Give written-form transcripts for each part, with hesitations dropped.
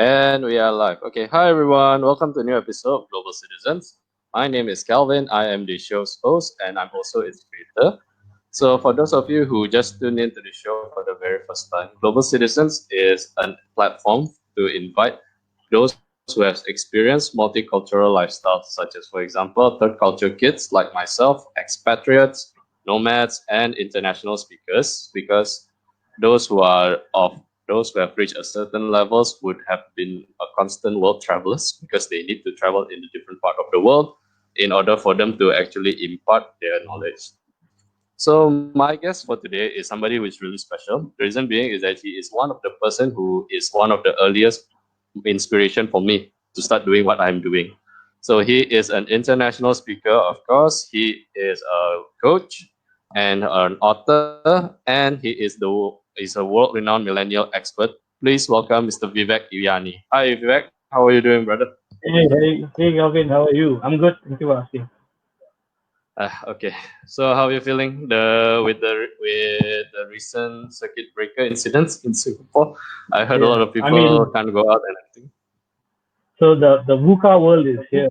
And we are live. Okay, hi everyone. Welcome to a new episode of Global Citizens. My name is Calvin. I am the show's host and I'm also its creator. So, for those of you who just tuned into the show for the very first time, Global Citizens is a platform to invite those who have experienced multicultural lifestyles, such as, for example, third culture kids like myself, expatriates, nomads, and international speakers, because those who are of those who have reached a certain levels would have been a constant world travelers because they need to travel in a different part of the world in order for them to actually impart their knowledge. So my guest for today is somebody who is really special. The reason being is that he is one of the person who is one of the earliest inspiration for me to start doing what I'm doing. So he is an international speaker, of course. He is a coach and an author, and he is a world-renowned millennial expert. Please welcome Mr. Vivek Iyyani. Hi, Vivek. How are you doing, brother? Hey, Galvin, how are you? I'm good. Thank you for asking. Okay. So how are you feeling with the recent circuit breaker incidents in Singapore? I heard a lot Yeah, of I people mean, can't go out and everything. so the VUCA world is here.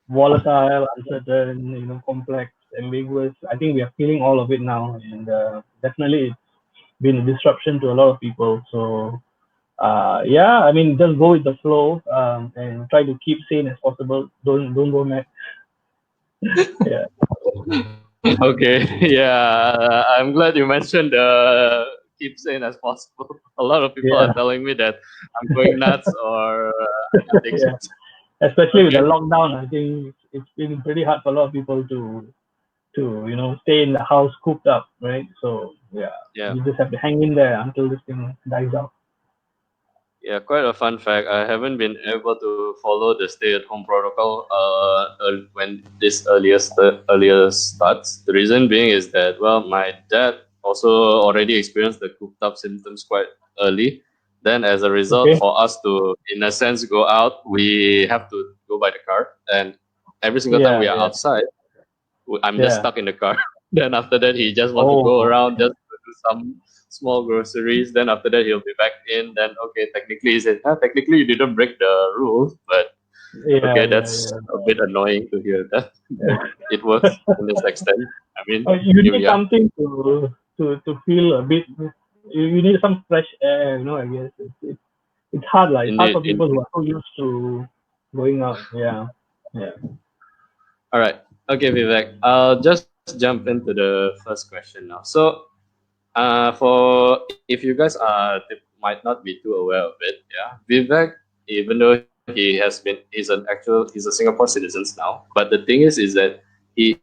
Volatile, uncertain, complex, ambiguous. I think we are feeling all of it now, and definitely it's been a disruption to a lot of people. So, yeah, I mean, just go with the flow and try to keep sane as possible. Don't go mad. Yeah, Okay. Yeah. I'm glad you mentioned keep sane as possible. A lot of people are yeah, telling me that I'm going nuts or yeah. addictions. Especially with the Okay. lockdown, I think it's been pretty hard for a lot of people to stay in the house cooped up, right? So yeah, Yeah. you just have to hang in there until this thing dies out. Yeah, quite a fun fact. I haven't been able to follow the stay-at-home protocol when this earlier starts. The reason being is that, well, my dad also already experienced the cooped up symptoms quite early. Then, as a result, Okay. for us to, in a sense, go out, we have to go by the car. And every single time Yeah, we are yeah, outside, I'm just yeah. stuck in the car. Then after that, he just want to go Oh, around just to do some small groceries. Then after that, he'll be back in. Then okay, technically he said, technically you didn't break the rules, but yeah, okay, yeah, that's yeah. a bit annoying to hear that it works in this extent. I mean, You here need we are. something to feel a bit. You need some fresh air, I guess it's hard. Like it's hard Indeed, for people who indeed. are so used to going out. Yeah, yeah. All right. Okay, Vivek. I'll just jump into the first question now. So, for if you guys might not be too aware of it, yeah, Vivek, even though he has been, he's a Singapore citizen now. But the thing is that he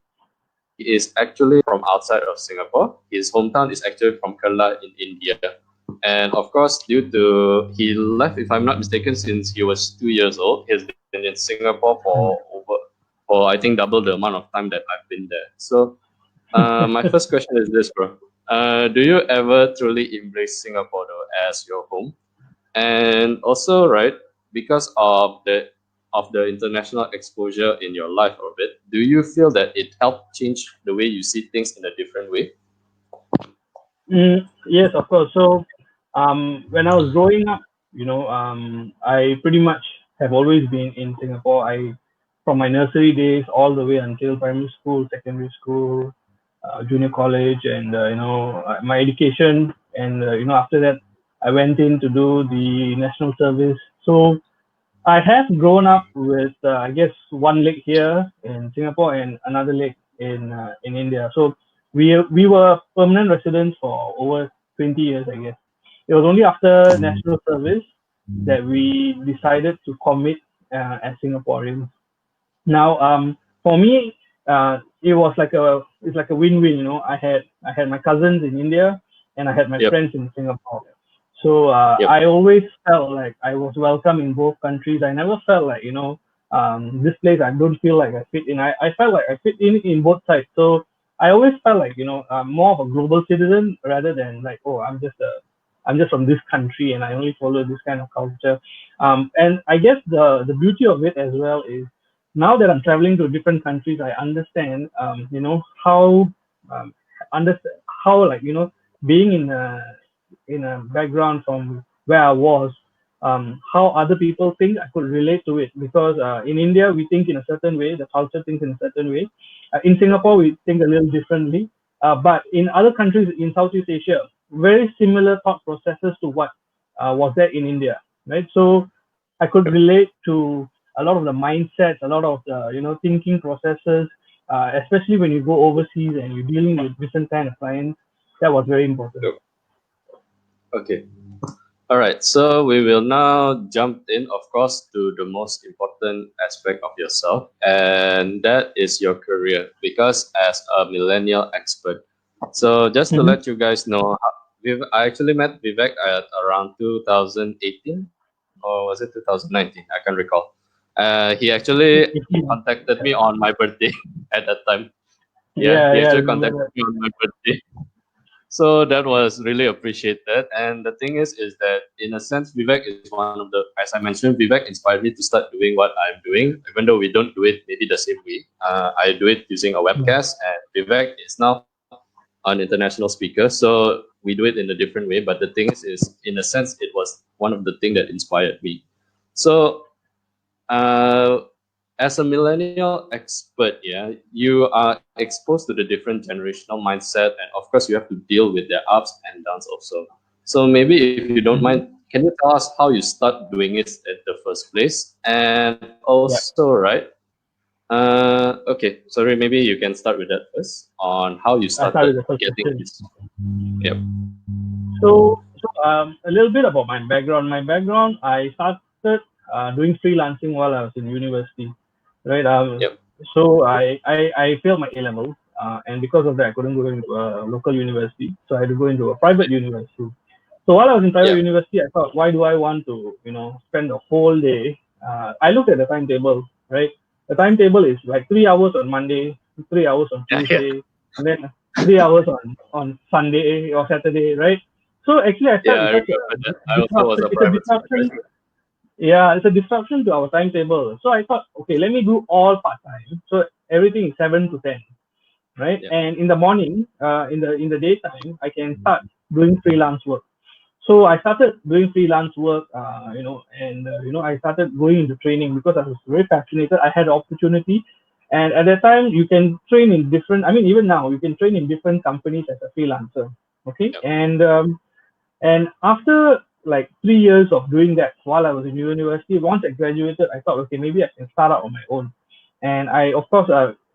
is actually from outside of Singapore. His hometown is actually from Kerala in India. And of course, he left, if I'm not mistaken, since he was 2 years old. He has been in Singapore Hmm. for I think double the amount of time that I've been there. So my first question is this, bro. Do you ever truly embrace Singapore though as your home? And also, right, because of the international exposure in your life of it, do you feel that it helped change the way you see things in a different way? Yes, of course. So, when I was growing up, I pretty much have always been in Singapore. From my nursery days all the way until primary school, secondary school, junior college, and my education. And after that, I went in to do the national service. So I have grown up with, I guess, one leg here in Singapore and another leg in India. So we were permanent residents for over 20 years, I guess. It was only after national service that we decided to commit as Singaporeans. Now, for me, it's like a win-win. I had my cousins in India, and I had my Yep. friends in Singapore. So Yep. I always felt like I was welcome in both countries. I never felt like this place I don't feel like I fit in. I felt like I fit in both sides. So I always felt like I'm more of a global citizen rather than like, oh, I'm just from this country and I only follow this kind of culture. And I guess the beauty of it as well is now that I'm traveling to different countries, I understand, how um, understand how, like, being in a background from where I was. how other people think, I could relate to it because in India we think in a certain way, the culture thinks in a certain way. In Singapore we think a little differently, but in other countries in Southeast Asia, very similar thought processes to what was there in India, right? So I could relate to a lot of the mindsets, a lot of the thinking processes, especially when you go overseas and you're dealing with different kind of clients. That was very important. Yep. Okay. All right. So we will now jump in, of course, to the most important aspect of yourself, and that is your career. Because as a millennial expert, so just to Mm-hmm. let you guys know, I actually met Vivek at around 2018 or was it 2019? I can't recall. He actually contacted me on my birthday at that time. Yeah, Yeah, he yeah, I actually remember contacted that. me on my birthday. So that was really appreciated. And the thing is that in a sense, Vivek is one of the, as I mentioned, Vivek inspired me to start doing what I'm doing, even though we don't do it maybe the same way. I do it using a webcast, and Vivek is now an international speaker. So we do it in a different way. But the thing is in a sense, it was one of the things that inspired me. So uh, as a millennial expert, yeah, you are exposed to the different generational mindset, and of course, you have to deal with their ups and downs also. So maybe if you don't mind, Mhm. can you tell us how you start doing it at the first place? And Yeah, also, right? Okay, sorry, maybe you can start with that first on how you I started started the first getting question. this. Yep. So, a little bit about my background. My background, I started doing freelancing while I was in university, right? Yep. So I failed my A level, and because of that, I couldn't go into a local university. So I had to go into a private university. So while I was in private Yep. university, I thought, why do I want to, spend a whole day? I looked at the timetable, right? The timetable is like 3 hours on Monday, 3 hours on Yeah. Yeah. Tuesday, and then 3 hours on Sunday or Saturday, right? So actually, I Yeah. felt I it's such a remember that. I also was disruption. a It's a private school disruption. graduate. Yeah, it's a disruption to our timetable. So I thought, okay, let me do all part time. So everything is 7 to 10, right? Yep. And in the morning, in the daytime, I can start doing freelance work. So I started doing freelance work, and I started going into training because I was very fascinated. I had opportunity, and at that time you can train in different. I mean, even now you can train in different companies as a freelancer. Okay, Yep. and after like 3 years of doing that while I was in university, once I graduated, I thought, okay, maybe I can start out on my own. And I, of course,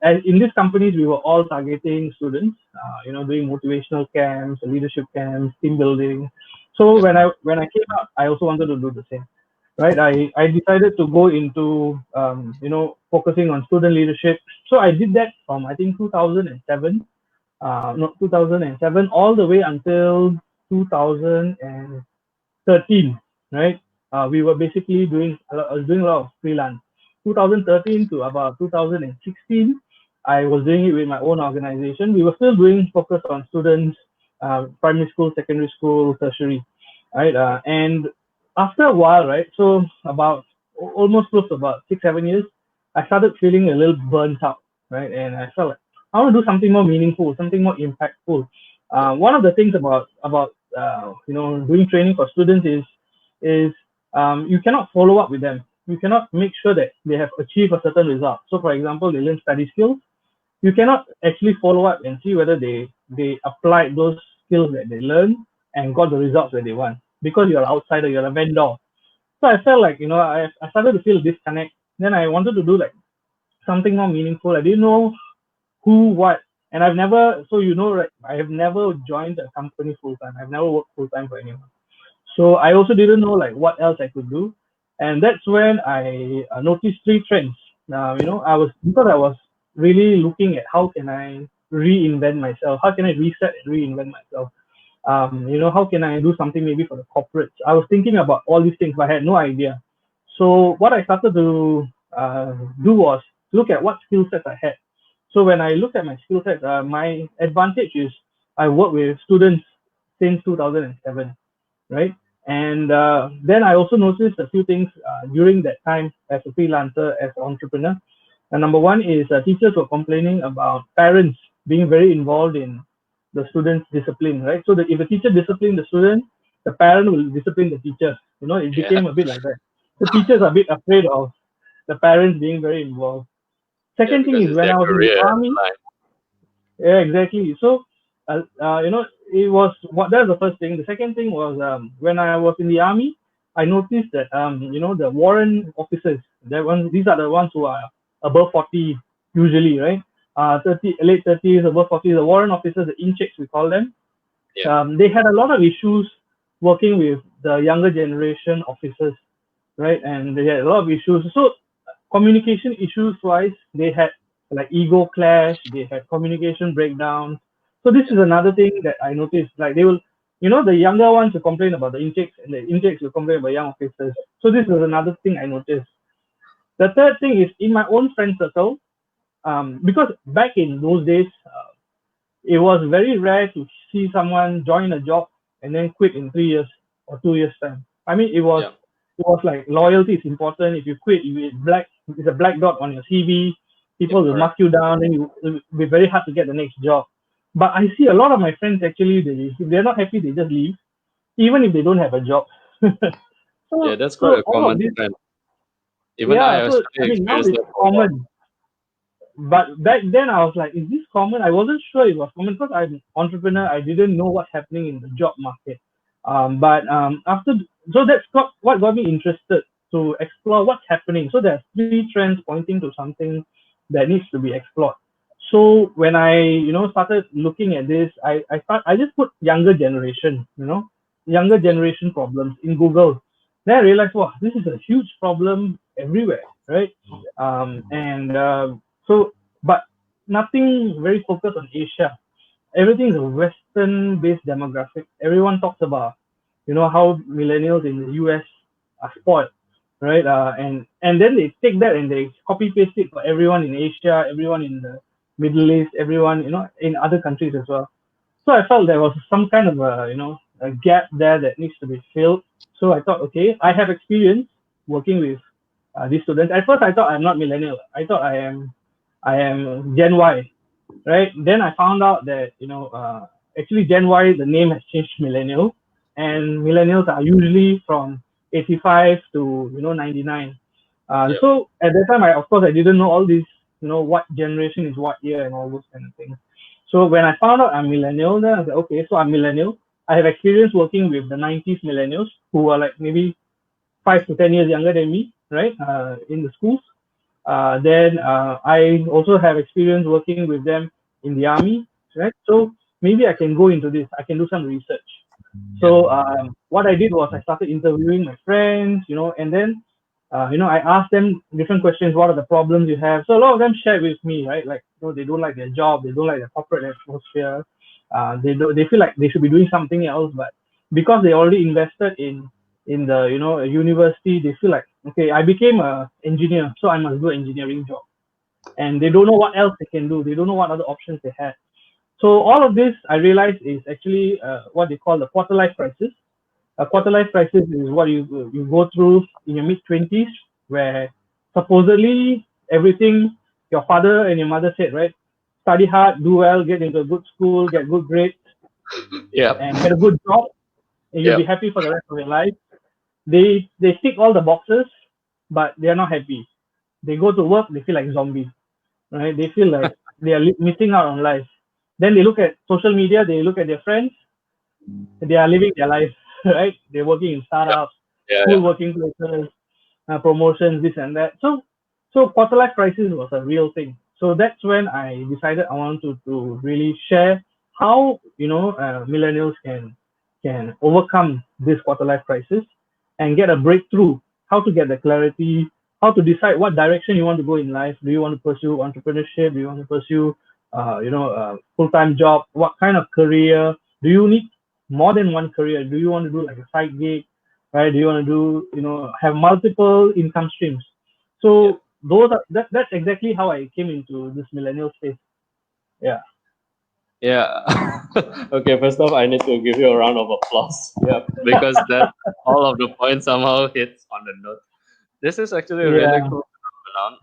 as in these companies, we were all targeting students, doing motivational camps, leadership camps, team building. So Yep. when I came out, I also wanted to do the same, right? I decided to go into, focusing on student leadership. So I did that from I think 2007, no 2007 all the way until 2013, right? We were basically I was doing a lot of freelance. 2013 to about 2016, I was doing it with my own organization. We were still doing focus on students, primary school, secondary school, tertiary, right? And after a while, right? So about almost close to about 6, 7 years, I started feeling a little burnt out, right? And I felt like I want to do something more meaningful, something more impactful. One of the things about doing training for students is you cannot follow up with them. You cannot make sure that they have achieved a certain result. So, for example, they learn study skills. You cannot actually follow up and see whether they applied those skills that they learned and got the results that they want because you're an outsider, you're a vendor. So I felt like I started to feel disconnect. Then I wanted to do like something more meaningful. I didn't know who, what, and I've never. So right, I have never joined a company full time. I've never worked full time for anyone. So I also didn't know like what else I could do, and that's when I noticed three trends. Now I was because I was really looking at how can I reinvent myself, how can I reset and reinvent myself. How can I do something maybe for the corporates? I was thinking about all these things, but I had no idea. So what I started to do was look at what skill sets I had. So when I looked at my skill sets, my advantage is I work with students since 2007, right? And then I also noticed a few things during that time as a freelancer, as an entrepreneur. And number one is teachers were complaining about parents being very involved in the student's discipline, right? So that if the teacher disciplined the student, the parent will discipline the teacher. It Yeah. became a bit like that. The teachers are a bit afraid of the parents being very involved. Yeah, Second thing because is it's when their I was in the career at army. the line. Yeah, exactly. So, it was what that's the first thing. The second thing was when I was in the army, I noticed that the warrant officers, these are the ones who are above 40 usually, right? 30, late 30s, above 40. The warrant officers, the inchecks we call them. Yeah. They had a lot of issues working with the younger generation officers, right? And they had a lot of issues. So communication issues wise, they had like ego clash, they had communication breakdowns. So this is Yeah. another thing that I noticed. Like they will, the younger ones will complain about the intakes, and the intakes will complain about young officers. So this is another thing I noticed. The third thing is in my own friend circle, because back in those days, it was very rare to see someone join a job and then quit in 3 years or 2 years time. I mean, Yeah. it was like loyalty is important. If you quit, it's a black dot on your CV. Yep. People will Correct. mark you down, and it'll be very hard to get the next job. But I see a lot of my friends actually, if they're not happy, they just leave, even if they don't have a job. Yeah, so that's quite so a all of common this, trend. Even I yeah. So I actually mean, now experienced it's that for a while. common. But back then I was like, is this common? I wasn't sure it was common because I'm an entrepreneur. I didn't know what's happening in the job market. But after, so what got me interested to explore what's happening. So there's three trends pointing to something that needs to be explored. So when I, started looking at this, I just put younger generation, younger Yeah. generation problems in Google. Then I realized, wow, this is a huge problem everywhere, right? So, but nothing very focused on Asia. Everything is a Western-based demographic. Everyone talks about, how millennials in the US are spoiled, right? And then they take that and they copy paste it for everyone in Asia, everyone in the Middle East, everyone, in other countries as well. So I felt there was some kind of a gap there that needs to be filled. So I thought, okay, I have experience working with these students. At first, I thought I'm not millennial. I thought I am Gen Y, right? Then I found out that actually Gen Y, the name has changed to millennial, and millennials are usually from 85 to 99. Yeah. So at that time, I of course I didn't know all these, what generation is what year and all those kind of things. So when I found out I'm millennial, then I was like, okay, so I'm millennial. I have experience working with the 90s millennials who are like maybe 5 to 10 years younger than me, right? In the schools. Then I also have experience working with them in the army, right? So maybe I can go into this. I can do some research. Yeah. So what I did was I started interviewing my friends, and then I asked them different questions. What are the problems you have? So a lot of them shared with me, right? Like they don't like their job, they don't like the corporate atmosphere. They feel like they should be doing something else, but because they already invested in the a university, they feel like okay, I became a engineer, so I must do an engineering job, and they don't know what else they can do. They don't know what other options they have. So all of this, I realized, is actually what they call the quarter life crisis. A Yep. quarter life crisis is what you go through in your mid 20s, where supposedly everything your father and your mother said, right? Study hard, do well, get into a good school, get good grades, Yep. and get a good job, and you'll be Yep. happy for the rest of your life. They tick all the boxes, but they are not happy. They go to work, they feel like zombies, right? They feel like they are missing out on life. Then they look at social media, they look at their friends, they are living their life, right? They're working in Yep. startups, Yeah. cool Yeah. working places, promotions, this and that. So quarter life crisis was a real thing. So that's when I decided I wanted to really share how millennials can overcome this quarter life crisis and get a breakthrough. How to get the clarity, how to decide what direction you want to go in life. Do you want to pursue entrepreneurship? Do you want to pursue full-time job? What kind of career? Do you need more than one career? Do you want to do like a side gig? Right? Do you want to do have multiple income streams? Yeah. So that's exactly how I came into this millennial space. Yeah. Yeah. Okay, first off, I need to give you a round of applause. Yeah, because that all of the points somehow hits on the note. This is actually a really Yeah. cool phenomenon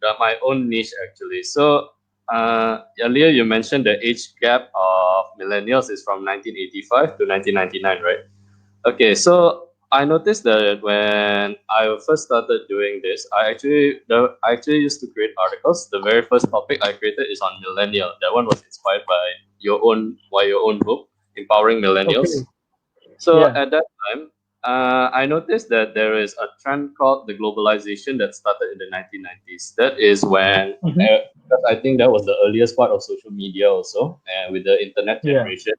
on my own niche, actually. So, earlier you mentioned the age gap of millennials is from 1985 to 1999, right? Okay, so I noticed that when I first started doing this, I actually used to create articles. The very first topic I created is on millennial. That one was inspired by your own book, Empowering Okay. Millennials. So Yeah. at that time, I noticed that there is a trend called the globalization that started in the 1990s. That is when, Mm-hmm. because I think that was the earliest part of social media also, and with the internet Yeah. generation.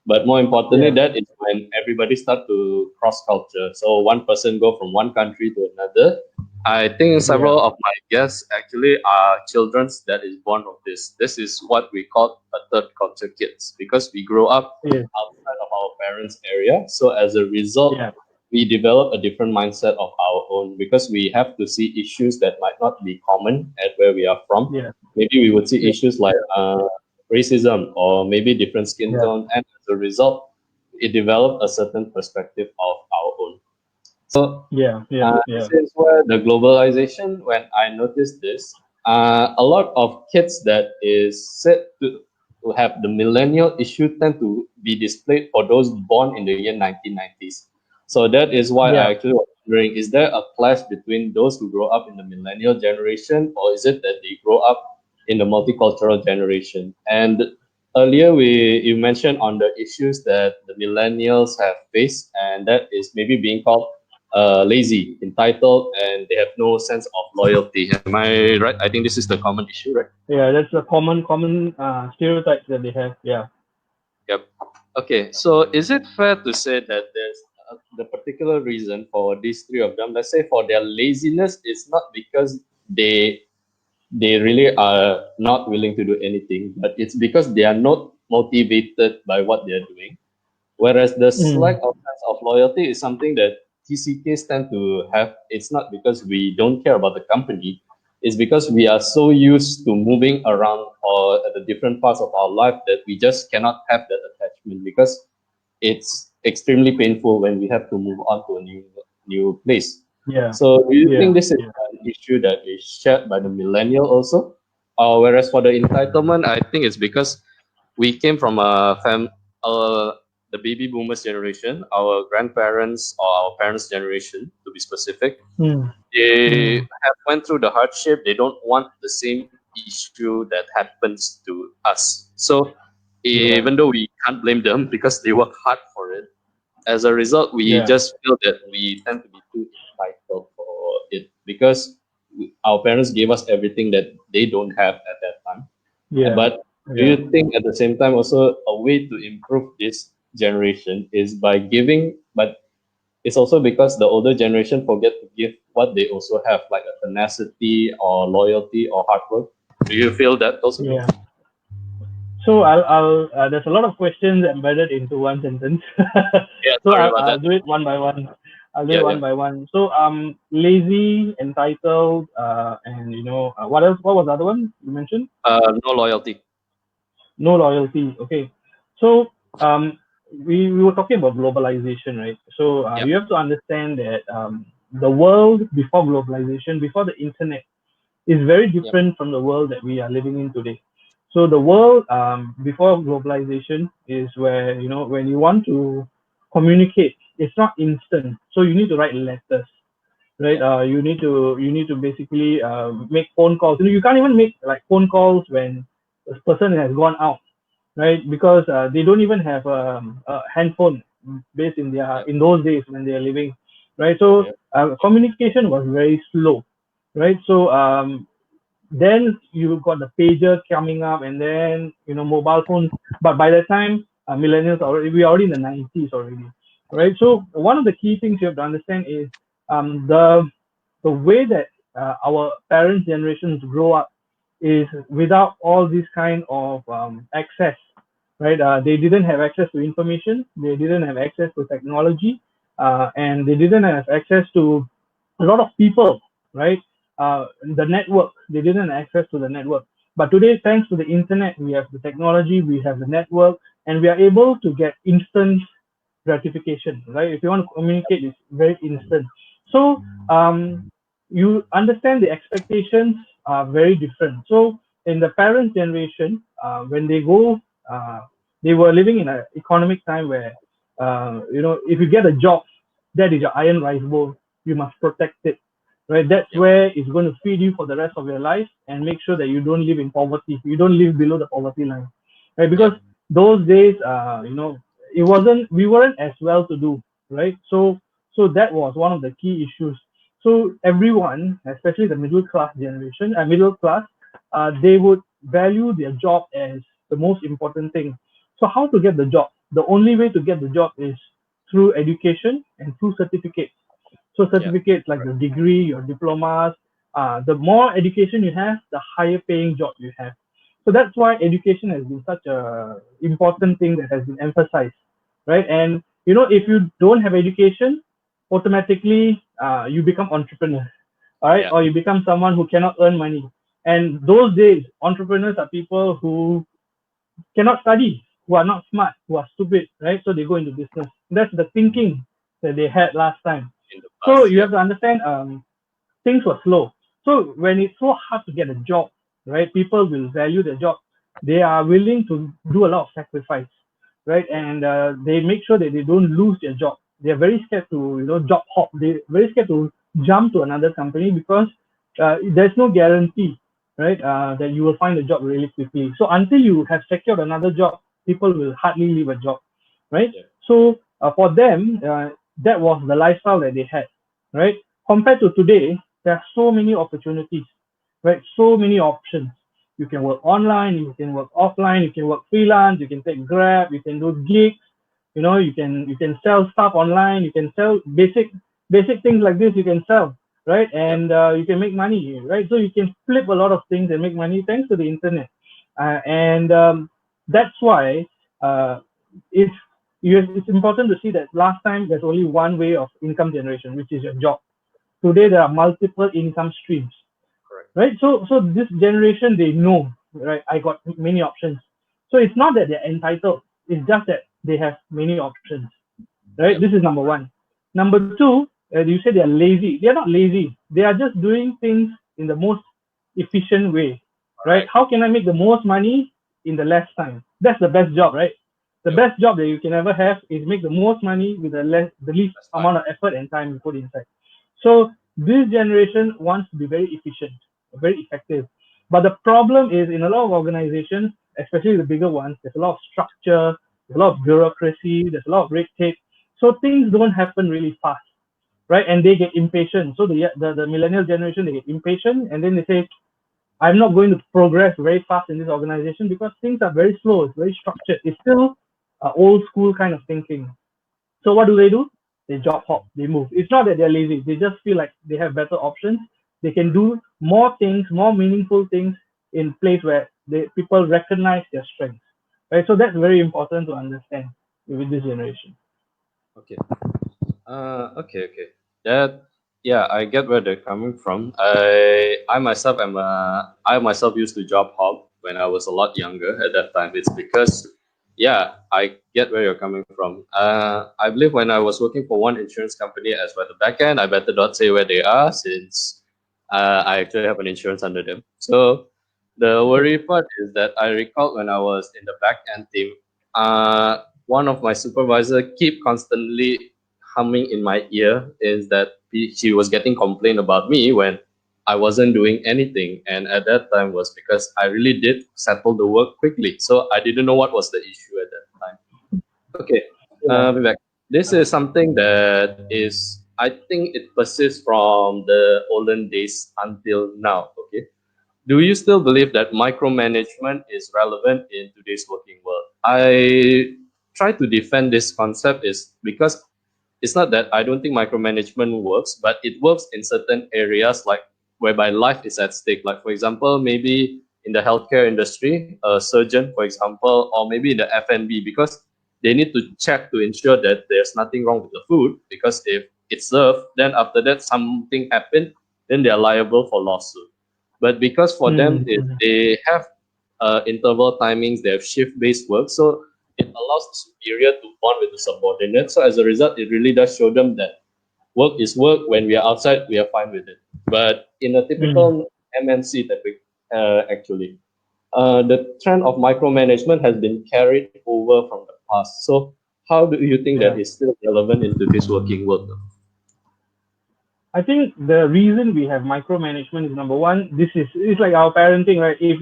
But more importantly, Yeah. that is when everybody start to cross culture. So one person go from one country to another. I think Yeah. several of my guests actually are childrens that is born of this. This is what we call a third culture kids because we grow up Yeah. outside of our parents' area. So as a result, Yeah. we develop a different mindset of our own because we have to see issues that might not be common at where we are from. Yeah. Maybe we would see Yeah. issues like racism or maybe different skin Yeah. tone, and as a result, it developed a certain perspective of our own. So Yeah. Yeah. this Yeah. is where the globalization, when I noticed this, a lot of kids that is said to have the millennial issue tend to be displayed for those born in the year 1990s. So that is why I Yeah. actually was wondering, is there a clash between those who grow up in the millennial generation, or is it that they grow up in the multicultural generation? And earlier you mentioned on the issues that the millennials have faced, and that is maybe being called lazy, entitled, and they have no sense of loyalty. Am I right? I think this is the common issue, right? Yeah. That's a common stereotype that they have. Yeah. Yep. Okay, so is it fair to say that there's the particular reason for these three of them? Let's say for their laziness, it's not because they really are not willing to do anything, but it's because they are not motivated by what they are doing. Whereas the Mm. lack of sense of loyalty is something that TCKs tend to have. It's not because we don't care about the company. It's because we are so used to moving around or at the different parts of our life that we just cannot have that attachment because it's extremely painful when we have to move on to a new place. Yeah. So do you think Yeah. this is Yeah. an issue that is shared by the millennial also? Whereas for the entitlement, I think it's because we came from uh, the baby boomers generation, our grandparents or our parents' generation, to be specific. Mm. They Mm. have went through the hardship. They don't want the same issue that happens to us. So even Yeah. though we can't blame them because they work hard for it, as a result, we Yeah. just feel that we tend to be too entitled for it because our parents gave us everything that they don't have at that time. Yeah. But do Yeah. you think at the same time also a way to improve this generation is by giving, but it's also because the older generation forget to give what they also have, like a tenacity or loyalty or hard work. Do you feel that also? Yeah. So I'll there's a lot of questions embedded into one sentence. Yeah, So sorry I'll, about I'll that. do it one by one. I'll do Yeah, it yeah. one by one. So lazy, entitled, and what else? What was the other one you mentioned? No loyalty. No loyalty. Okay. So we were talking about globalization, right? So Yep, you have to understand that the world before globalization, before the internet, is very yep, different from the world that we are living in today. So the world before globalization is where when you want to communicate, it's not instant. So you need to write letters, right? yep, You need to basically make phone calls. You can't even make like phone calls when a person has gone out, right? Because they don't even have a handphone based in their yep, in those days when they are living, right? So yep, communication was very slow, right? So then you got the pager coming up, and then mobile phones. But by the time millennials we are already in the 90s already, right? So one of the key things you have to understand is the way that our parents' generations grow up is without all this kind of access, right? They didn't have access to information, they didn't have access to technology, and they didn't have access to a lot of people, right? The network, they didn't have access to the network. But today, thanks to the internet, we have the technology, we have the network, and we are able to get instant gratification, right? If you want to communicate, it's very instant. So you understand the expectations are very different. So in the parents' generation, when they go, they were living in an economic time where if you get a job, that is your iron rice bowl. You must protect it, right? That's Yep. where it's going to feed you for the rest of your life, and make sure that you don't live in poverty. You don't live below the poverty line, right? Because Yep. those days, we weren't as well to do, right? So that was one of the key issues. So everyone, especially the middle class generation, middle class, they would value their job as the most important thing. So how to get the job? The only way to get the job is through education and through certificates. So Yep. certificates like the degree, your diplomas, the more education you have, the higher paying job you have. So that's why education has been such a important thing that has been emphasized, right? And if you don't have education, automatically you become entrepreneur, all right, Yep. or you become someone who cannot earn money. And those days, entrepreneurs are people who cannot study, who are not smart, who are stupid, right? So they go into business. That's the thinking that they had last time. In the So past. you have Yep. to understand, things were slow. So when it's so hard to get a job, right? People will value the job. They are willing to do a lot of sacrifice, right? Yep. And they make sure that they don't lose their job. They are very scared to job hop. They very scared to jump to another company because there's no guarantee, right? That you will find a job really quickly. So until you have secured another job, people will hardly leave a job, right? Yep. So for them, that was the lifestyle that they had, right? Compared to today, there are so many opportunities, right? So many options. You can work online, you can work offline, you can work freelance, you can take Grab, you can do gigs, you can sell stuff online, you can sell basic things like this, you can sell, right? Yep. And you can make money, right? So you can flip a lot of things and make money thanks to the internet. And that's why uh, it's it's important to see that last time there's only one way of income generation, which is your job. Today there are multiple income streams, Correct. right? So this generation, they know, right? I got many options. So it's not that they're entitled, it's just that they have many options, right? Yep. This is number one. Number two, you say they're lazy. They're not lazy, they are just doing things in the most efficient way, All right? right. How can I make the most money in the less time? That's the best job, right? The Yep. best job that you can ever have is make the most money with the least That's amount time. of effort and time you put inside. So this generation wants to be very efficient, very effective. But the problem is in a lot of organizations, especially the bigger ones, there's a lot of structure, there's a lot of bureaucracy, there's a lot of red tape. So things don't happen really fast, right? And they get impatient. So the millennial generation, they get impatient, and then they say, I'm not going to progress very fast in this organization because things are very slow. It's very structured. It's still old school kind of thinking. So what do? They job hop, they move. It's not that they're lazy. They just feel like they have better options. They can do more things, more meaningful things in place where people recognize their strengths. Right. So that's very important to understand with this generation. Okay. Okay. That, yeah, I get where they're coming from. I myself used to job hop when I was a lot younger at that time. It's because, yeah, I get where you're coming from. I believe when I was working for one insurance company as well the back end, I better not say where they are since I actually have an insurance under them. So the Okay. worry part is that I recall when I was in the back end team, one of my supervisor keep constantly humming in my ear is that she was getting complaint about me when I wasn't doing anything, and at that time was because I really did settle the work quickly, so I didn't know what was the issue at that time. Okay, Yeah. Vivek, this is something that is, I think it persists from the olden days until now. Okay, do you still believe that micromanagement is relevant in today's working world? I try to defend this concept is because it's not that I don't think micromanagement works, but it works in certain areas like whereby life is at stake. Like for example, maybe in the healthcare industry, a surgeon, for example, or maybe in the F&B, because they need to check to ensure that there's nothing wrong with the food. Because if it's served, then after that something happened, then they are liable for lawsuit. But because for them, Mm-hmm. they have interval timings, they have shift-based work, so it allows the superior to bond with the subordinate. So as a result, it really does show them that work is work. When we are outside, we are fine with it. But in a Mm. typical MNC that we the trend of micromanagement has been carried over from the past. So how do you think that Yeah. is still relevant in today's working world? I think the reason we have micromanagement is number one. This is it's like our parenting, right? If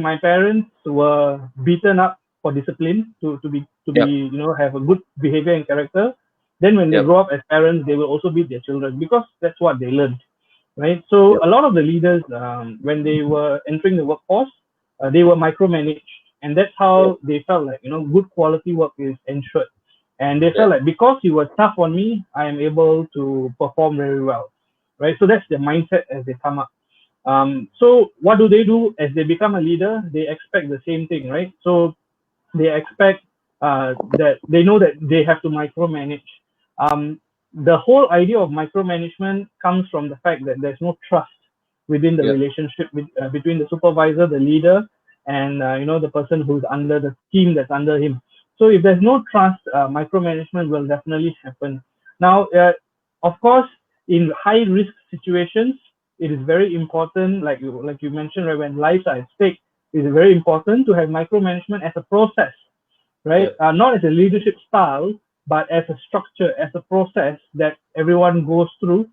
my parents were beaten up for discipline to be Yep, have a good behavior and character, then when they yep, grow up as parents, they will also beat their children because that's what they learned, right? So yep, a lot of the leaders, when they were entering the workforce, they were micromanaged, and that's yep, how they felt like good quality work is ensured, and they felt yep, like because you were tough on me, I am able to perform very well, right? So that's the mindset as they come up. So what do as they become a leader? They expect the same thing, right? So they expect that they know that they have to micromanage. Um, the whole idea of micromanagement comes from the fact that there's no trust within the yep, relationship between the supervisor, the leader, and the person who's under the team that's under him. So if there's no trust, micromanagement will definitely happen. Now, of course, in high risk situations, it is very important, like you mentioned, right, when lives are at stake, it is very important to have micromanagement as a process, right? yep, Not as a leadership style, but as a structure, as a process that everyone goes through,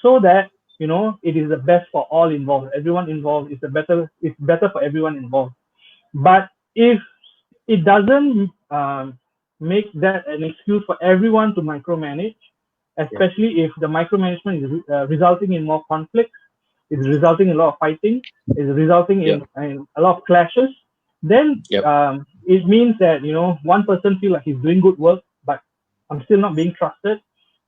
so that it is the best for all involved. Everyone involved is the better. It's better for everyone involved. But if it doesn't make that an excuse for everyone to micromanage, yep, especially if the micromanagement is resulting in more conflicts, is resulting in a lot of fighting, is resulting yep, in a lot of clashes, then yep, it means that one person feel like he's doing good work, but I'm still not being trusted,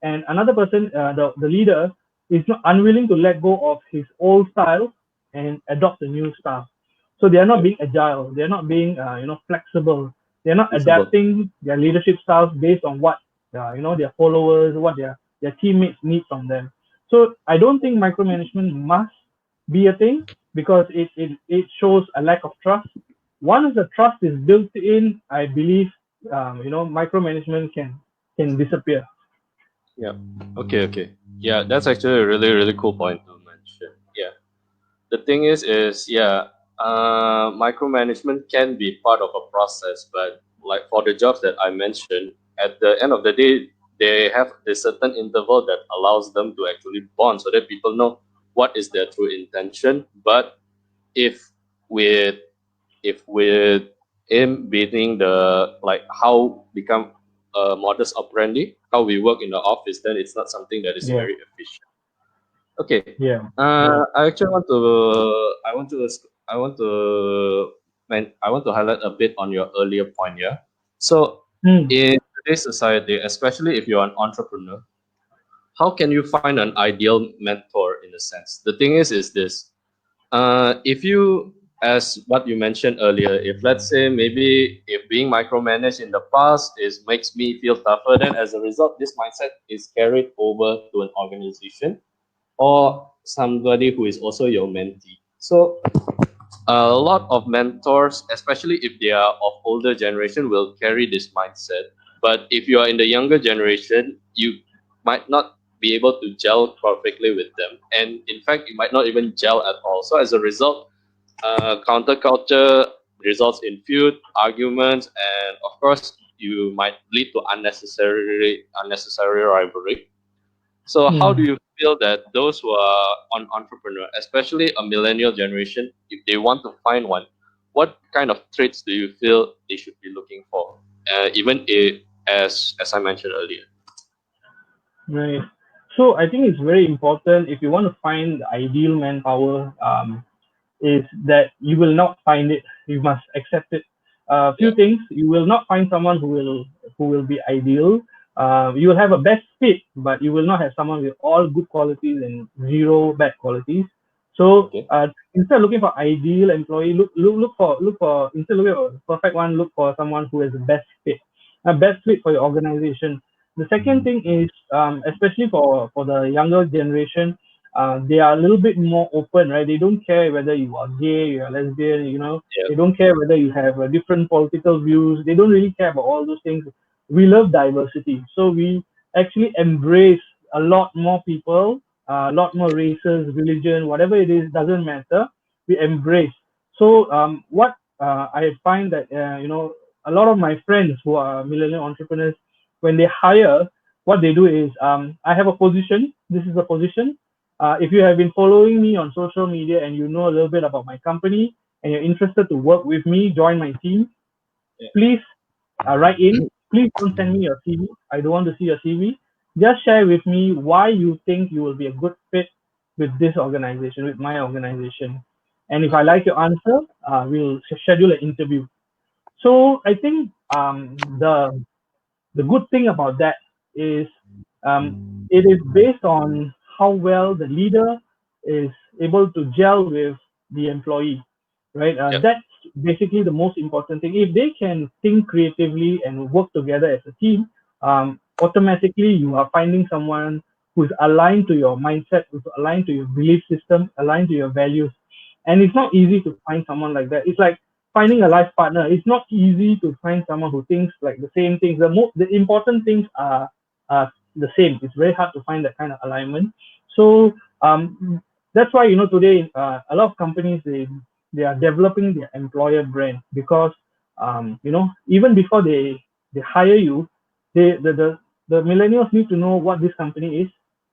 and another person, the leader, is not unwilling to let go of his old style and adopt a new style. So they are not yep. being agile. They are not being flexible. They are not Visible. adapting their leadership styles based on what their followers, what their teammates need from them. So I don't think micromanagement must be a thing because it shows a lack of trust. Once the trust is built in, I believe micromanagement can disappear. Yeah. Okay, okay. Yeah, that's actually a really, really cool point to mention. Yeah. The thing is yeah, micromanagement can be part of a process, but like for the jobs that I mentioned, at the end of the day, they have a certain interval that allows them to actually bond so that people know what is their true intention. But if with with him being the like how become a modus operandi, how we work in the office, then it's not something that is Yeah, very efficient. Okay. yeah, I actually I want to highlight a bit on your earlier point here. So mm, in today's society, especially if you're an entrepreneur, how can you find an ideal mentor in a sense? The thing is this. If you, as what you mentioned earlier, if let's say maybe if being micromanaged in the past is makes me feel tougher, then as a result, this mindset is carried over to an organization or somebody who is also your mentee. So a lot of mentors, especially if they are of older generation, will carry this mindset. But if you are in the younger generation, you might not be able to gel perfectly with them, and in fact, you might not even gel at all. So as a result, counterculture results in feud, arguments, and of course, you might lead to unnecessary rivalry. So how do mm. you feel that those who are on entrepreneur, especially a millennial generation, if they want to find one, what kind of traits do you feel they should be looking for? Even if, as I mentioned earlier. Right. So I think it's very important if you want to find the ideal manpower. Is that you will not find it. You must accept it. A Yeah. few things: you will not find someone who will be ideal. You will have a best fit, but you will not have someone with all good qualities and zero bad qualities. So Okay. instead of looking for ideal employee, look for instead of looking for a perfect one, look for someone who has the best fit, a best fit for your organization. The second thing is, especially for the younger generation, they are a little bit more open, right? They don't care whether you are gay, you are lesbian, Yeah. they don't care whether you have different political views. They don't really care about all those things. We love diversity, so we actually embrace a lot more people, a lot more races, religion, whatever it is, doesn't matter. We embrace. So what I find that a lot of my friends who are millennial entrepreneurs, when they hire, what they do is, I have a position. This is a position. If you have been following me on social media and you know a little bit about my company and you're interested to work with me, join my team, please write in. Please don't send me your CV. I don't want to see your CV. Just share with me why you think you will be a good fit with this organization, with my organization. And if I like your answer, we'll schedule an interview. So I think the good thing about that is, it is based on how well the leader is able to gel with the employee, right? Yep. That's basically the most important thing. If they can think creatively and work together as a team, automatically you are finding someone who's aligned to your mindset, who's aligned to your belief system, aligned to your values. And it's not easy to find someone like that. It's like finding a life partner. It's not easy to find someone who thinks like the same things. The important things are the same. It's very hard to find that kind of alignment. So that's why today a lot of companies, they are developing their employer brand, because even before they hire you, they the millennials need to know what this company is,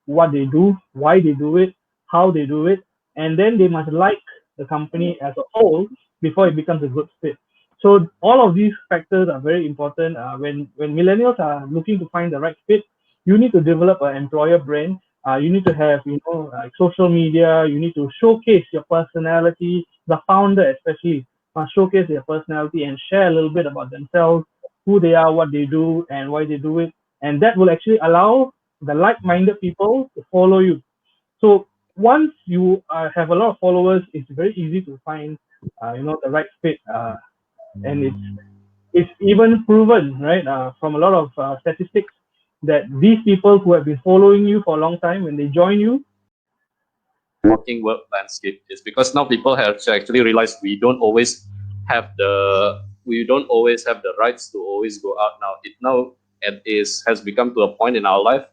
what they do, why they do it, how they do it, and then they must like the company as a whole before it becomes a good fit. So all of these factors are very important. When millennials are looking to find the right fit, you need to develop an employer brand. You need to have like social media. You need to showcase your personality. The founder especially must showcase their personality and share a little bit about themselves, who they are, what they do, and why they do it. And that will actually allow the like-minded people to follow you. So once you have a lot of followers, it's very easy to find the right fit, and it's even proven, right, from a lot of statistics, that these people who have been following you for a long time, when they join you, Working work landscape is because now people have to actually realize we don't always have the rights to always go out now. It has become to a point in our life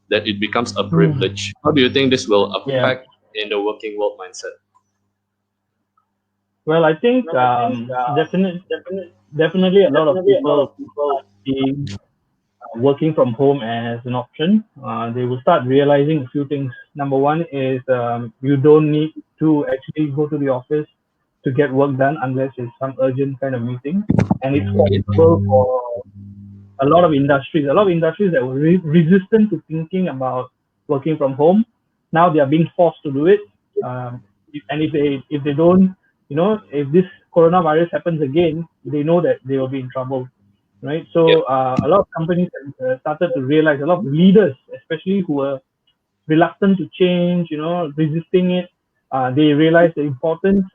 that it becomes a privilege. How do you think this will yeah. affect in the working world mindset? Well, I think definitely a lot of people are seeing working from home as an option. They will start realizing a few things. Number one is, you don't need to actually go to the office to get work done unless it's some urgent kind of meeting, and it's possible for a lot of industries. A lot of industries that were resistant to thinking about working from home, now they are being forced to do it. And if they don't, if this coronavirus happens again, they know that they will be in trouble, right? Yep. So a lot of companies have started to realize, a lot of leaders, especially who are reluctant to change, resisting it, they realize the importance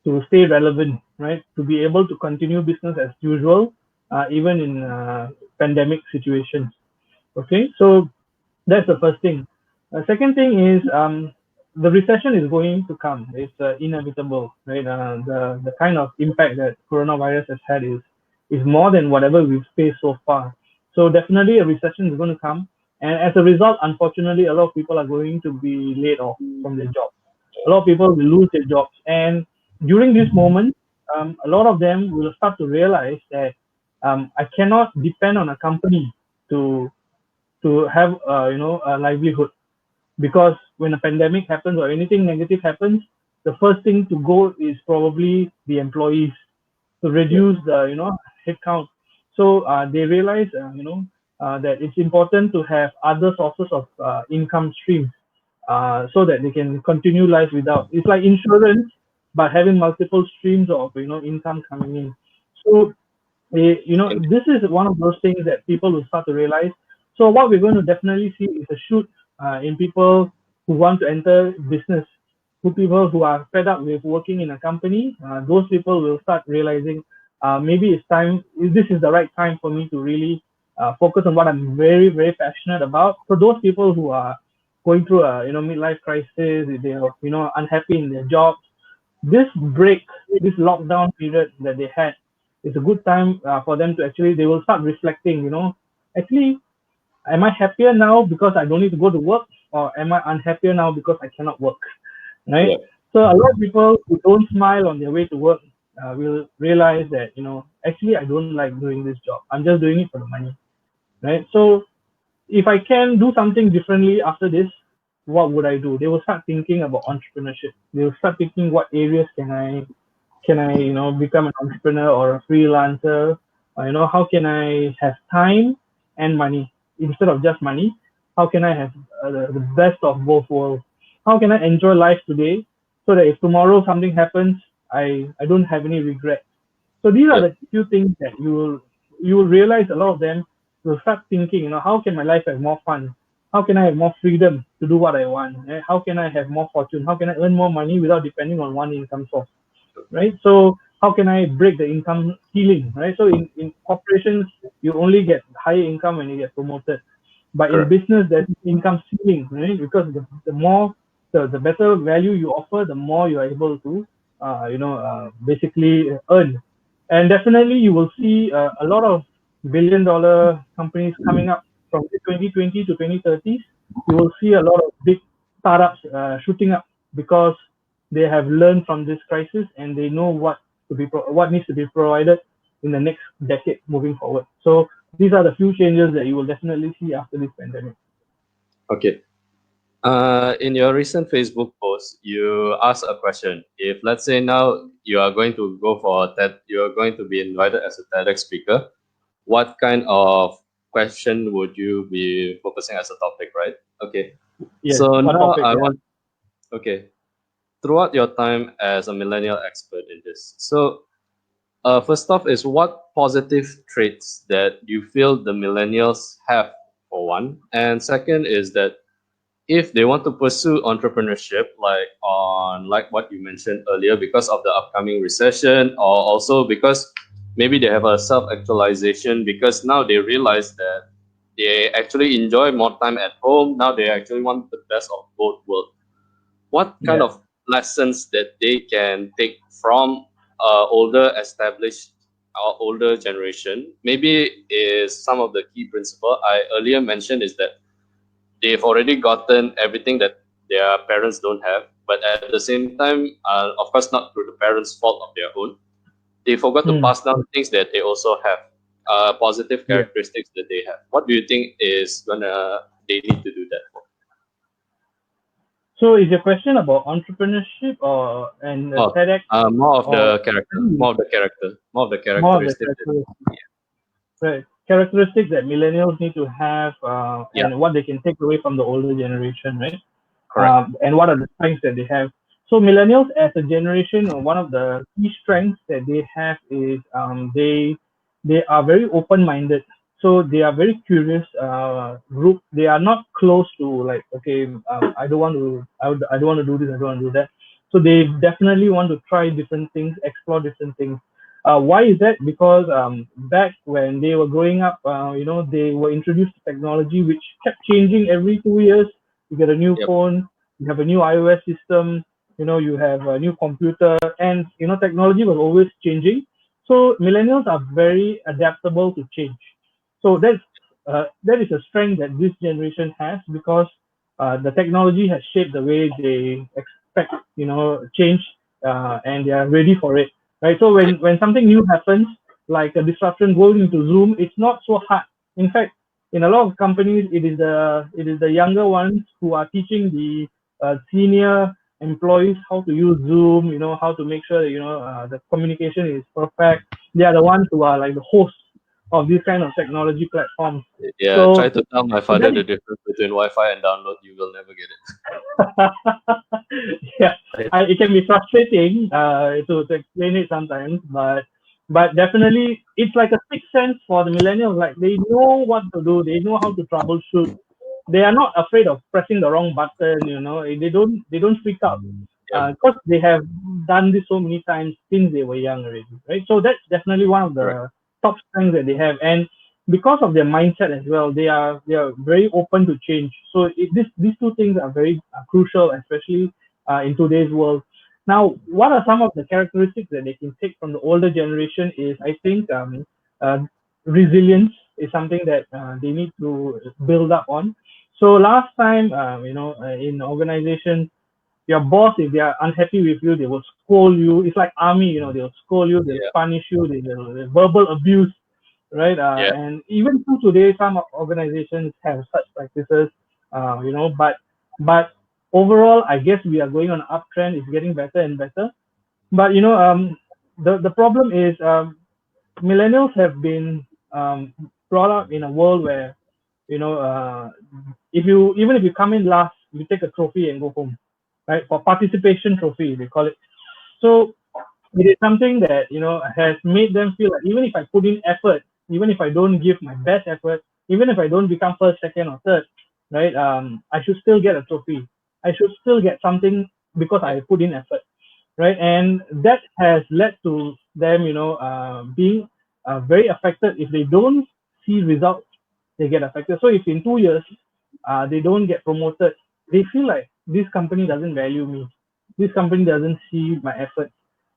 to stay relevant, right? To be able to continue business as usual, even in pandemic situations. Okay, so that's the first thing. The second thing is, the recession is going to come. It's inevitable, right? The kind of impact that coronavirus has had is more than whatever we've faced so far. So definitely a recession is going to come, and as a result, unfortunately, a lot of people are going to be laid off from their jobs. A lot of people will lose their jobs, and during this moment, a lot of them will start to realize that, I cannot depend on a company to have a livelihood, because when a pandemic happens or anything negative happens, the first thing to go is probably the employees, to reduce the headcount. So they realize that it's important to have other sources of income streams, so that they can continue life without. It's like insurance, but having multiple streams of income coming in. So this is one of those things that people will start to realize. So what we're going to definitely see is a shoot in people who want to enter business, who people who are fed up with working in a company. Those people will start realizing, maybe it's time. This is the right time for me to really focus on what I'm very very passionate about. For those people who are going through a midlife crisis, they are unhappy in their jobs, this break, this lockdown period that they had, is a good time for them to actually, they will start reflecting, actually, am I happier now because I don't need to go to work, or am I unhappier now because I cannot work, right? Yep. So a lot of people who don't smile on their way to work will realize that, actually, I don't like doing this job. I'm just doing it for the money, right? So if I can do something differently after this, what would I do? They will start thinking about entrepreneurship. They will start thinking what areas can I become an entrepreneur or a freelancer. How can I have time and money instead of just money? How can I have the best of both worlds? How can I enjoy life today so that if tomorrow something happens, I don't have any regret. So these are Yep. the few things that you will realize. A lot of them will start thinking, how can my life have more fun? How can I have more freedom to do what I want? How can I have more fortune? How can I earn more money without depending on one income source? Right? So how can I break the income ceiling? Right? So in corporations, you only get higher income when you get promoted, but in Correct. business, there's income ceiling, right? Because the more the better value you offer, the more you are able to basically earn. And definitely you will see a lot of billion-dollar companies coming up from 2020 to 2030s. You will see a lot of big startups shooting up because they have learned from this crisis and they know what needs to be provided in the next decade moving forward. So these are the few changes that you will definitely see after this pandemic. Okay. In your recent Facebook post, you asked a question. If let's say now you are going to go for a TED, you are going to be invited as a TEDx speaker, what kind of question would you be focusing as a topic, right? Okay. Yes, So what now topic? I Yeah. want, okay, throughout your time as a millennial expert in this. So, first off, is what positive traits that you feel the millennials have, for one, and second is that if they want to pursue entrepreneurship, like what you mentioned earlier, because of the upcoming recession, or also because maybe they have a self actualization because now they realize that they actually enjoy more time at home. Now they actually want the best of both worlds. What kind Yeah. of lessons that they can take from older established or older generation maybe is some of the key principle I earlier mentioned is that they've already gotten everything that their parents don't have, but at the same time, of course not through the parents fault of their own, they forgot to Hmm. pass down things that they also have, positive Yeah. characteristics that they have. What do you think is gonna they need to do that for? So is your question about entrepreneurship or and Oh, TEDx more of or the character, more of the character, more of the more of the characteristic that, characteristics? Right. Characteristics that millennials need to have, yeah, and what they can take away from the older generation, right? correct. And what are the strengths that they have. So millennials as a generation, one of the key strengths that they have is they are very open-minded. So they are very curious group. They are not close to like, okay, I don't want to do this, I don't want to do that. So they definitely want to try different things, explore different things. Why is that? Because back when they were growing up, they were introduced to technology which kept changing every 2 years. You get a new Yep, phone, you have a new iOS system, you have a new computer, and technology was always changing. So millennials are very adaptable to change. So that is a strength that this generation has because the technology has shaped the way they expect change, and they are ready for it, right? So yep, when something new happens, like a disruption going into Zoom, it's not so hard. In fact, in a lot of companies, it is the younger ones who are teaching the senior employees how to use Zoom, how to make sure that the communication is perfect. They are the ones who are like the hosts of these kind of technology platforms. yeah. Try So, to tell my so father that the is difference between Wi-Fi and download. You will never get it. yeah, Right. it can be frustrating to explain it sometimes, but definitely it's like a sixth sense for the millennials. Like they know what to do, they know how to troubleshoot. They are not afraid of pressing the wrong button. They don't freak out Yep, because they have done this so many times since they were young already, right? So that's definitely one of correct. the top strengths that they have, and because of their mindset as well, they are very open to change. So these two things are very crucial, especially in today's world. Now, what are some of the characteristics that they can take from the older generation? Is I think uh, resilience is something that they need to build up on. So last time, in organizations, your boss, if they are unhappy with you, they will scold you. It's like army, they'll scold you, they'll Yeah, punish you, they'll verbal abuse, right? Yeah. And even to today, some organizations have such practices, but overall, I guess we are going on an uptrend. It's getting better and better. But the problem is millennials have been brought up in a world where you know if you even if you come in last, you take a trophy and go home, right? For participation trophy, they call it. So it is something that has made them feel like even if I put in effort, even if I don't give my best effort, even if I don't become first, second, or third, right? I should still get a trophy. I should still get something because Yeah. I put in effort, right? And that has led to them, being very affected. If they don't see results, they get affected. So if in 2 years they don't get promoted, they feel like this company doesn't value me. This company doesn't see my effort.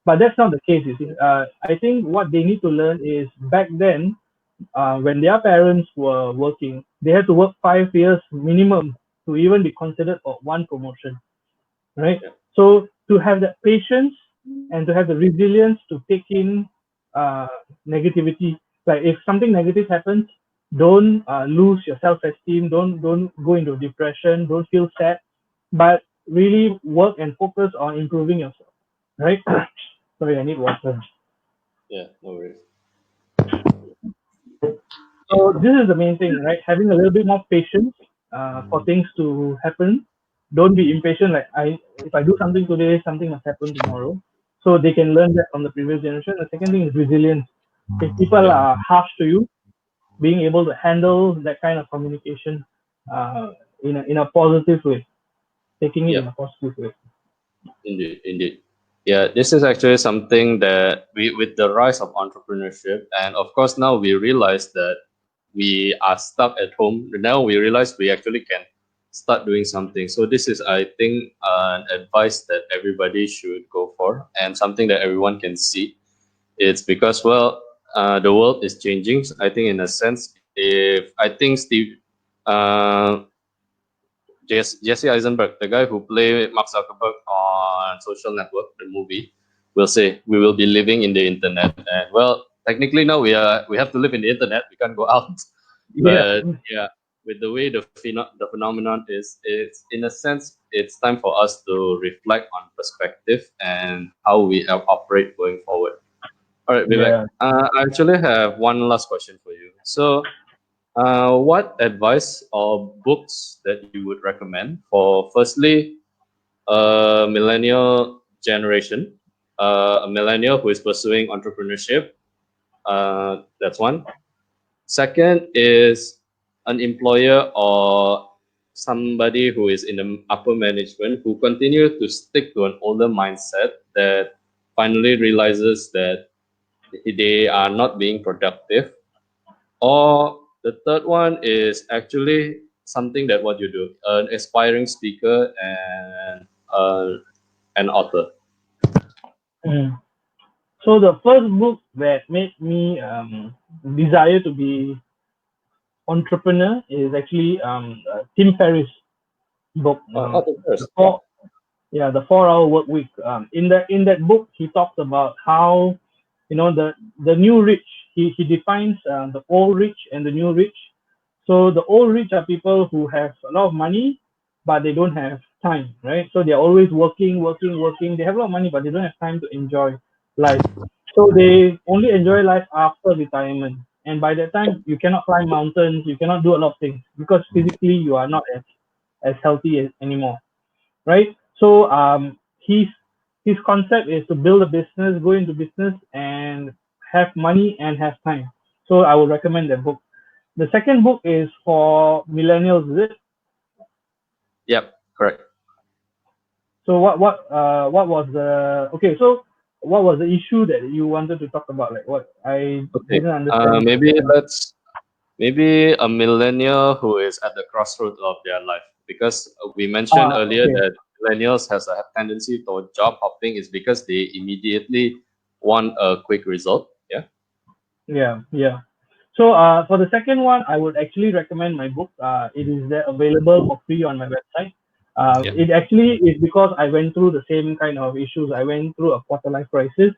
But that's not the case. You see, I think what they need to learn is back then, when their parents were working, they had to work 5 years minimum to even be considered for one promotion, right? Yeah. So to have that patience and to have the resilience to take in uh, negativity, like if something negative happens, don't lose your self-esteem, don't go into depression, don't feel sad, but really work and focus on improving yourself, right? Sorry, I need water. Yeah. No worries. So this is the main thing, right? Having a little bit more patience for things to happen. Don't be impatient. Like if I do something today, something must happen tomorrow. So they can learn that from the previous generation. The second thing is resilience. If people Yeah. are harsh to you, being able to handle that kind of communication in a positive way, taking it Yeah. in a positive way. Indeed. Indeed. Yeah. This is actually something that we, with the rise of entrepreneurship, and of course now we realize that we are stuck at home. Now we realize we actually can start doing something. So this is, I think, an advice that everybody should go for, and something that everyone can see. It's because, well, the world is changing. I think in a sense, if I think uh, Jesse Eisenberg, the guy who played Mark Zuckerberg on Social Network, the movie, will say we will be living in the internet. And well, technically now we have to live in the internet. We can't go out. Yeah. But yeah, with the way the phenomenon is, it's in a sense it's time for us to reflect on perspective and how we operate going forward. All right, Vivek. Yeah. I actually have one last question for you. So, what advice or books that you would recommend for, firstly, a millennial generation, a millennial who is pursuing entrepreneurship? That's one. Second is an employer or somebody who is in the upper management who continue to stick to an older mindset that finally realizes that they are not being productive. Or the third one is actually something that what you do, an aspiring speaker and an author. Mm. So the first book that made me desire to be entrepreneur is actually Tim Ferriss book, Author the first. Yeah. four yeah the 4 hour work week. In that book, he talks about how the new rich. He defines the old rich and the new rich. So the old rich are people who have a lot of money, but they don't have time, right? So they're always working, working, working. They have a lot of money, but they don't have time to enjoy life. So they only enjoy life after retirement. And by that time, you cannot climb mountains, you cannot do a lot of things because physically you are not as healthy anymore, right? So his concept is to build a business, go into business, and have money and have time. So I would recommend that book. The second book is for millennials, is it? Yep. Correct. So what was the okay? So what was the issue that you wanted to talk about? Like what I Okay. didn't understand the Maybe second. maybe a millennial who is at the crossroads of their life, because we mentioned earlier Okay. that millennials has a tendency toward job hopping is because they immediately want a quick result. Yeah. Yeah, yeah. So for the second one, I would actually recommend my book. It is there available for free on my website. Yeah. It actually is because I went through the same kind of issues. I went through a quarter life crisis.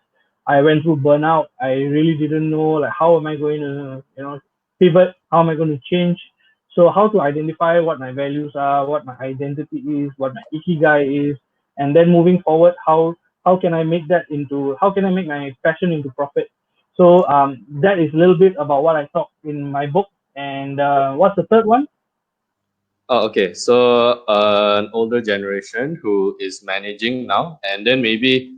I went through burnout. I really didn't know like how am I going to pivot, how am I going to change. So how to identify what my values are, what my identity is, what my ikigai is, and then moving forward, how can I make that into, how can I make my passion into profit. So that is a little bit about what I talk in my book. And what's the third one? Oh, okay. So an older generation who is managing now, and then maybe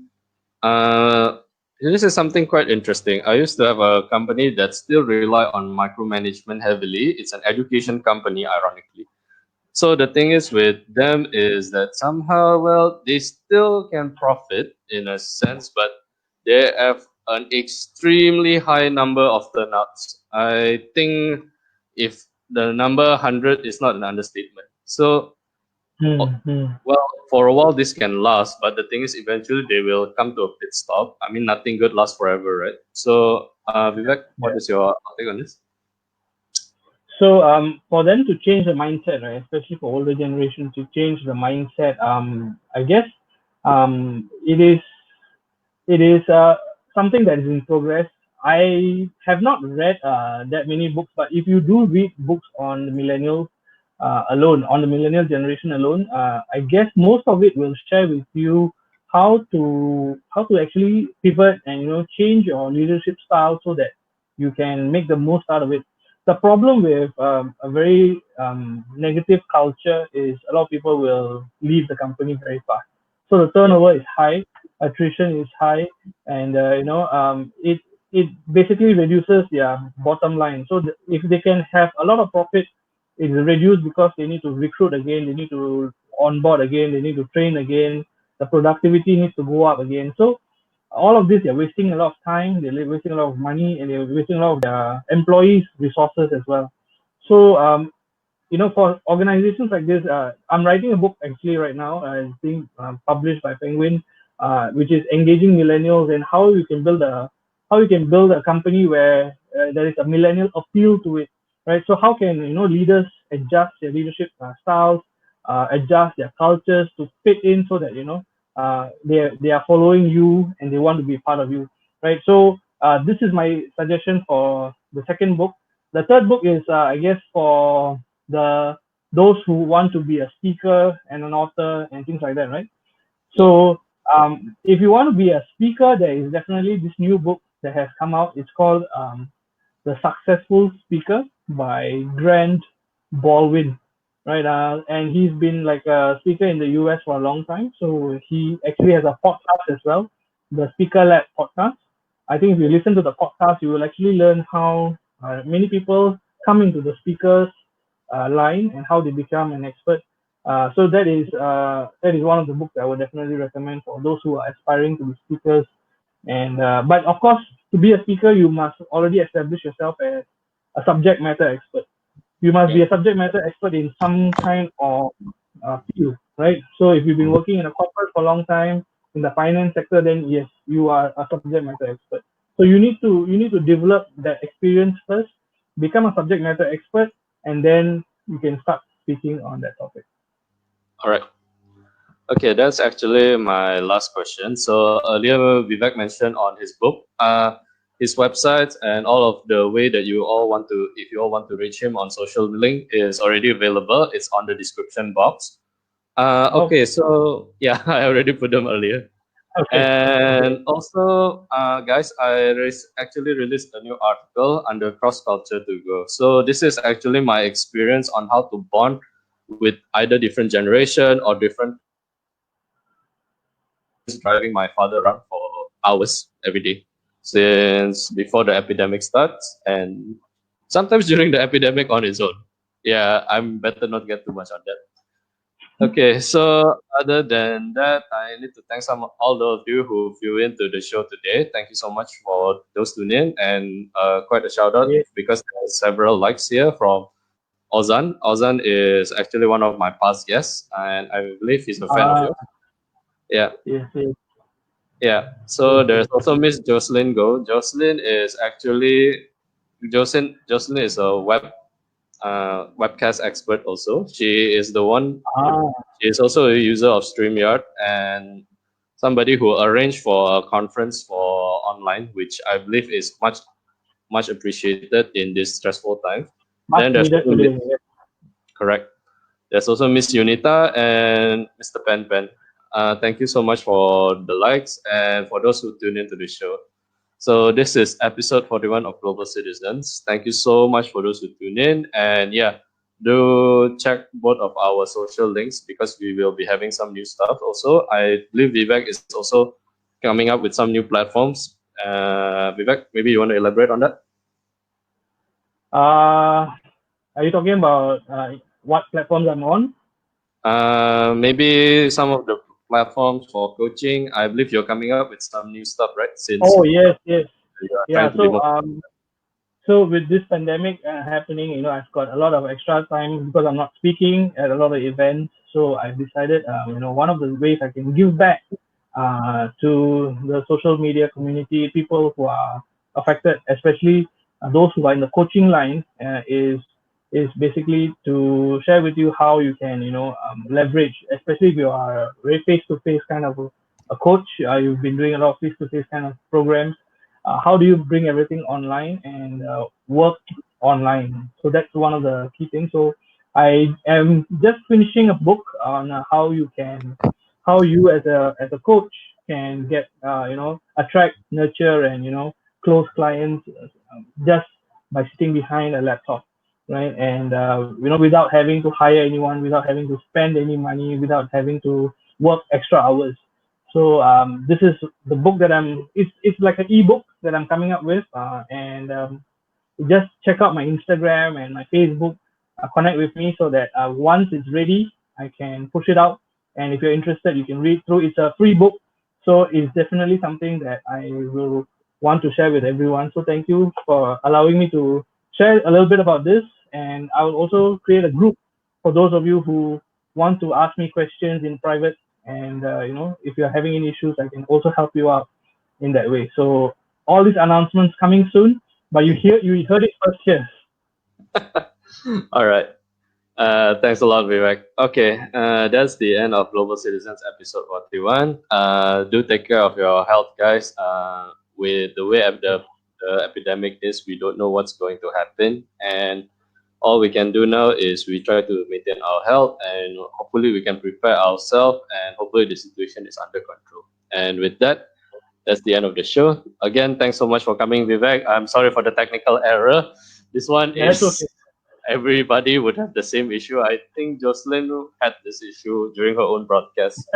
this is something quite interesting. I used to have a company that still rely on micromanagement heavily. It's an education company, ironically. So the thing is with them is that somehow, well, they still can profit in a sense, but they have an extremely high number of turnouts. I think if the number 100 is not an understatement. So, Hmm, hmm. well, for a while this can last, but the thing is eventually they will come to a pit stop. I mean, nothing good lasts forever, right? So, Vivek, what Yeah. is your take on this? So for them to change the mindset, right, especially for older generation to change the mindset, I guess it is something that is in progress. I have not read that many books, but if you do read books on the millennials alone, on the millennial generation alone, I guess most of it will share with you how to actually pivot and change your leadership style so that you can make the most out of it. The problem with a very negative culture is a lot of people will leave the company very fast. So the Yeah, turnover is high, attrition is high, and it basically reduces their bottom line. So if they can have a lot of profit, it's reduced because they need to recruit again, they need to onboard again, they need to train again, the productivity needs to go up again. So all of this, they're wasting a lot of time, they're wasting a lot of money, and they're wasting a lot of their employees' resources as well. So for organizations like this, I'm writing a book actually right now. It's being published by Penguin, which is engaging millennials and how you can build a company where there is a millennial appeal to it, right? So how can leaders adjust their leadership styles, adjust their cultures to fit in so that they are following you and they want to be part of you, right? So this is my suggestion for the second book. The third book is, I guess, for the those who want to be a speaker and an author and things like that, right? yeah, So if you want to be a speaker, there is definitely this new book that has come out. It's called The Successful Speaker by Grant Baldwin, right? And he's been like a speaker in the US for a long time. So he actually has a podcast as well, the Speaker Lab podcast. I think if you listen to the podcast, you will actually learn how many people come into the speakers line and how they become an expert. So that is one of the books I would definitely recommend for those who are aspiring to be speakers. And but of course, to be a speaker, you must already establish yourself as a subject matter expert. You must yeah. be a subject matter expert in some kind of field, right? So if you've been working in a corporate for a long time in the finance sector, then yes, you are a subject matter expert. So you need to develop that experience first, become a subject matter expert, and then you can start speaking on that topic. All right. Okay, that's actually my last question. So earlier Vivek mentioned on his book, his website and all of the way that you all want to, if you all want to reach him on social link is already available. It's on the description box. Okay, Okay, so yeah, I already put them earlier. okay, okay. And also, guys, actually released a new article under cross culture to go. So this is actually my experience on how to bond with either different generation or different driving my father around for hours every day since before the epidemic starts and sometimes during the epidemic on its own. Yeah, I'm better not get too much on that. Okay, so other than that, I need to thank all of you who flew into the show today. Thank you so much for those tuning in, and quite a shout out Yes, because there are several likes here from Ozan. Ozan is actually one of my past guests, and I believe he's a fan of uh, yours. Yeah, yes, yes, yeah. yes, So there's yes. also Miss Jocelyn Go. Jocelyn is a webcast expert also. She is the one. Ah, She is also a user of StreamYard, and somebody who arranged for a conference for online, which I believe is much appreciated in this stressful time. Then Much there's needed also today. correct. There's also Miss Unita and Mr. Pen Pen. Thank you so much for the likes and for those who tune into the show. So this is episode 41 of Global Citizens. Thank you so much for those who tune in. And yeah, do check both of our social links because we will be having some new stuff also. I believe Vivek is also coming up with some new platforms. Vivek, maybe you want to elaborate on that? Are you talking about what platforms I'm on? Maybe some of the platforms for coaching. I believe you're coming up with some new stuff, right? Since Oh yes, yes, you are yeah. trying to be more. So with this pandemic happening, I've got a lot of extra time because I'm not speaking at a lot of events. So I've decided, one of the ways I can give back to the social media community, people who are affected, especially those who are in the coaching line, is basically to share with you how you can, leverage, especially if you are a very face-to-face kind of a coach. You've been doing a lot of face-to-face kind of programs. How do you bring everything online and work online? So that's one of the key things. So I am just finishing a book on how you as a coach can get attract, nurture, and close clients just by sitting behind a laptop, right? And without having to hire anyone, without having to spend any money, without having to work extra hours. So this is the book that it's like an ebook that I'm coming up with, and just check out my Instagram and my Facebook, connect with me so that once it's ready, I can push it out. And if you're interested, you can read through. It's a free book, so it's definitely something that I will want to share with everyone. So thank you for allowing me to share a little bit about this, and I will also create a group for those of you who want to ask me questions in private. And if you're having any issues, I can also help you out in that way. So all these announcements coming soon, but you heard it first here. All right. Thanks a lot, Vivek. Okay, that's the end of Global Citizens episode 41. Do take care of your health, guys. With the way the epidemic is, we don't know what's going to happen. And all we can do now is we try to maintain our health and hopefully we can prepare ourselves and hopefully the situation is under control. And with that, that's the end of the show. Again, thanks so much for coming, Vivek. I'm sorry for the technical error. This one That's is okay. everybody would have the same issue. I think Jocelyn had this issue during her own broadcast.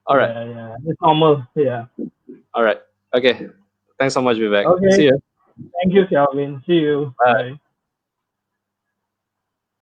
All right. Yeah, yeah. It's normal. Yeah. All right. Okay. Thanks so much, Vivek. Okay. See you. Thank you, Calvin. See you. Bye. Bye.